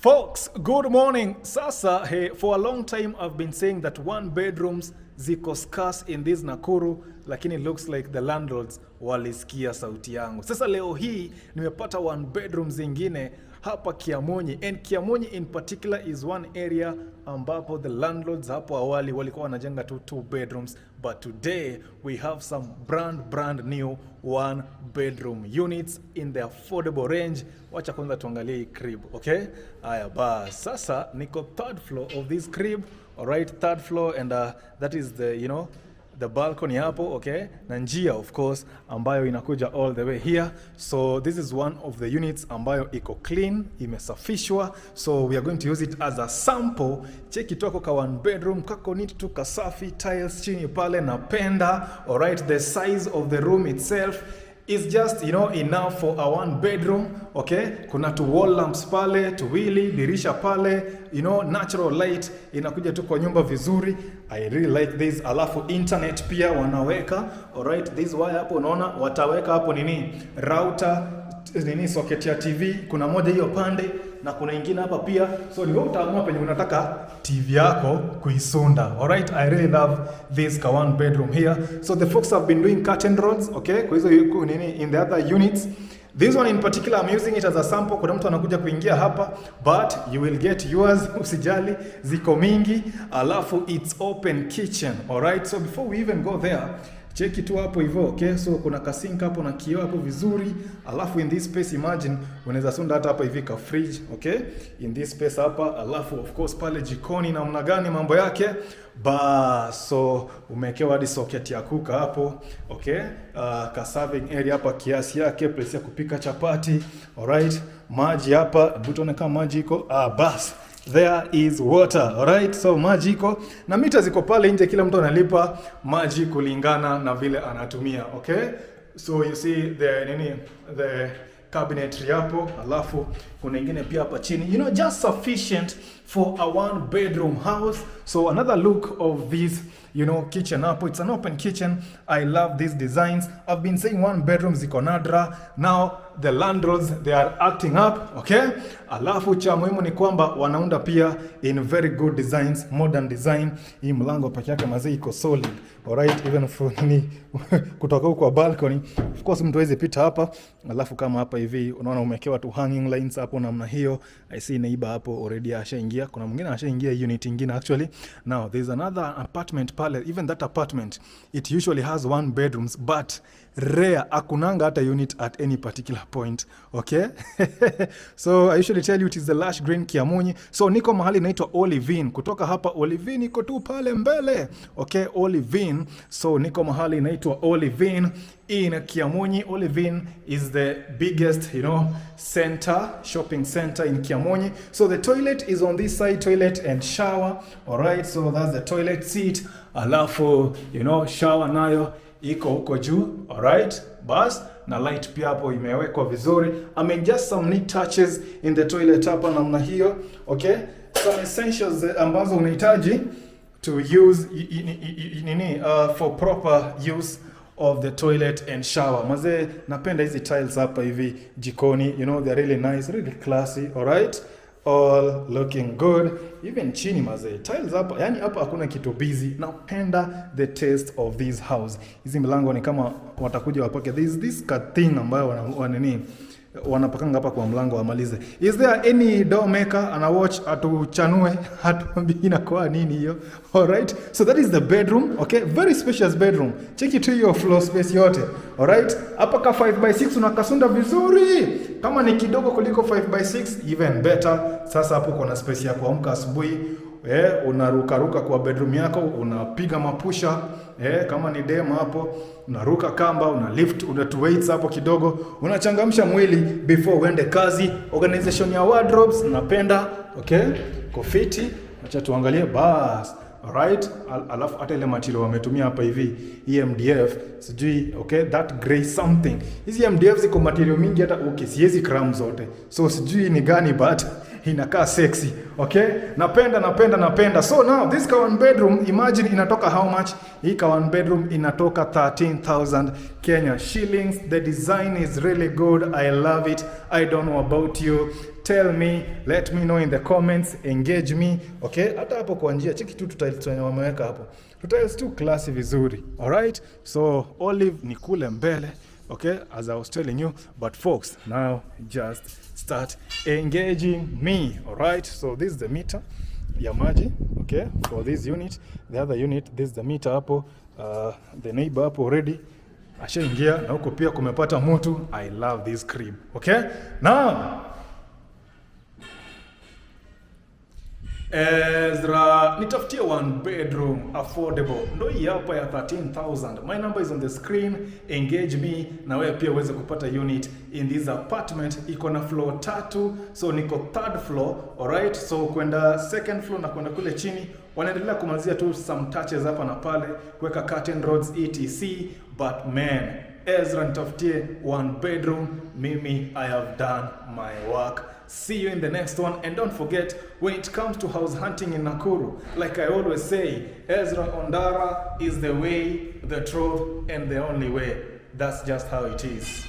Folks, good morning. Sasa, hey, for a long time I've been saying that one bedrooms ziko scarce in this Nakuru, lakini it looks like the landlords walisikia sauti yangu. Sasa leo hii nimepata one bedroom zingine hapa Kiamunyi, and Kiamunyi in particular is one area ambapo the landlords hapo awali walikuwa wanajenga two bedrooms, but today we have some brand new one bedroom units in the affordable range. Wacha kwanza tuangalie hii crib, okay? Haya bas, sasa niko third floor of this crib, all right, third floor, and that is the, the balcony hapo, okay? Na njia of course ambayo inakuja all the way here. So this is one of the units ambayo iko clean, imesafishwa. So we are going to use it as a sample. Cheki toko ka one bedroom, kako neat tu kasafi, tiles chini pale napenda. All right, the size of the room itself is just, enough for a one bedroom, okay? Kuna tu wall lamps pale, tuwili, dirisha pale, natural light, inakuja tu kwa nyumba vizuri. I really like this. Alafu internet pia wanaweka, alright? This wire hapo unaona, wataweka hapo router, socket ya TV, kuna moja hiyo pande, na kuna ingine hapa pia. So ni wewe utaamua penye unataka TV yako kuisunda. Alright, I really love this one bedroom here. So the folks have been doing curtain rods, okay? Kwa hizo in the other units. This one in particular I'm using it as a sample. Kuna mtu anakuja kuingia hapa, but you will get yours, usijali, ziko mingi. Alafu it's open kitchen, alright? So before we even go there, cheki tu hapo hivyo, okay? So kuna kasink hapo na kioo hapo vizuri. Alafu in this space, imagine unaweza sunda hata hapa hivi ka fridge, okay? In this space hapa. Alafu of course pale jikoni namna gani mambo yake. So umewekewa hadi socket ya kuka hapo, okay? Ka serving area hapa kiasi yake, place ya kupika chapati, alright? Maji hapa, butone kama maji iko. Bas, there is water, alright? So maji iko na mita ziko pale nje, kila mtu analipa maji kulingana na vile anatumia, okay? So you see the cabinetry hapo, alafu kuna ingine pia hapa chini, just sufficient for a one bedroom house. So another look of this, kitchen hapo, it's an open kitchen. I love these designs. I've been saying one bedroom ziko nadra. Now the landlords, they are acting up, okay? Alafu cha muhimu ni kwamba wanaunda pia in very good designs, modern design. Hii mlango peke yake mazee iko solid, alright? Even for kutoka huko kwa balcony, of course mtu hawezi pita hapa. Alafu kama hapa hivi unaona umewekewa tu hanging lines hapo namna hiyo. I see neighbor hapo already ashaingia. Kuna mwingine ashaingia unit nyingine actually. Now there's another apartment pale. Even that apartment, it usually has one bedrooms, but rare akunanga hata unit at any particular point, okay? So I usually tell you it is the lush green Kiamunyi. So niko mahali naitwa Olivine. Kutoka hapa Olivine iko tu pale mbele, okay? Olivine. So niko mahali naitwa Olivine in Kiamunyi. Olivine is the biggest, shopping center in Kiamunyi. So the toilet is on this side, toilet and shower, alright? So that's the toilet seat. Alafu, shower nayo iko huko juu, alright? Bas, na light pia hapo imewekwa vizuri. I mean, just some neat touches in the toilet hapa namna hiyo, okay? Some essentials ambazo unahitaji to use for proper use of the toilet and shower. Maze, napenda hizi tiles hapa hivi jikoni, they're really nice, really classy, alright? All looking good. Even chini maze, tiles hapa, yani hapa hakuna kitu busy. Napenda the taste of this house. Hizi milango ni kama watakuja wapake this thing ambayo wanapakanga hapa kwa mlango wamalize. Is there any door maker ana watch atuchanue atuambie inakuwa nini hiyo? Alright, so that is the bedroom, okay? Very spacious bedroom. Check it to your floor space yote, alright? Hapa ka 5x6 unakasunda vizuri. Kama ni kidogo kuliko 5x6 even better. Sasa hapo kuna space ya kuamka asubuhi, unaruka kwa bedroom yako, unapiga mapusha, kama ni dem hapo, unaruka kamba, una lift, una two weights hapo kidogo, unachangamsha mwili before uende kazi. Organization ya wardrobes napenda, okay? Kofiti, acha tuangalie bas. Alright, alafu hata ile material wametumia hapa hivi EMDF, sijui, okay, that gray something. Hizi EMDF ziko material mingi hata siwezi cram zote. So sijui ni gani but inakaa sexy, okay? Napenda. So now this one bedroom, imagine inatoka how much? Hii one bedroom inatoka 13,000 Kenya shillings. The design is really good. I love it. I don't know about you. tell me, let me know in the comments, engage me, okay? Hata hapo kwa njia, cheki tu tiles wameweka hapo. Tiles tu classy vizuri, alright? So olive ni kule mbele, okay, as I was telling you. But folks, now just start engaging me, alright? So this is the meter ya maji, okay, for this unit. The other unit, this is the meter hapo. The neighbor hapo already ashaingia, na huko pia kumepata mtu. I love this crib, okay? Now EZRA, nitafutie 1 bedroom affordable. Ndo hii hapa ya 13,000. My number is on the screen. Engage me na wewe pia uweze kupata unit in this apartment. Iko na floor 3, so niko 3rd floor, alright? So kwenda 2nd floor na kwenda kule chini wanaendelea kumalizia tu some touches hapa na pale, kuweka curtain rods etc. But man, EZRA, nitafutie 1 bedroom. Mimi, I have done my work. See you in the next one, and don't forget, when it comes to house hunting in Nakuru, like I always say, EZRA ONDARA is the way, the truth, and the only way. That's just how it is.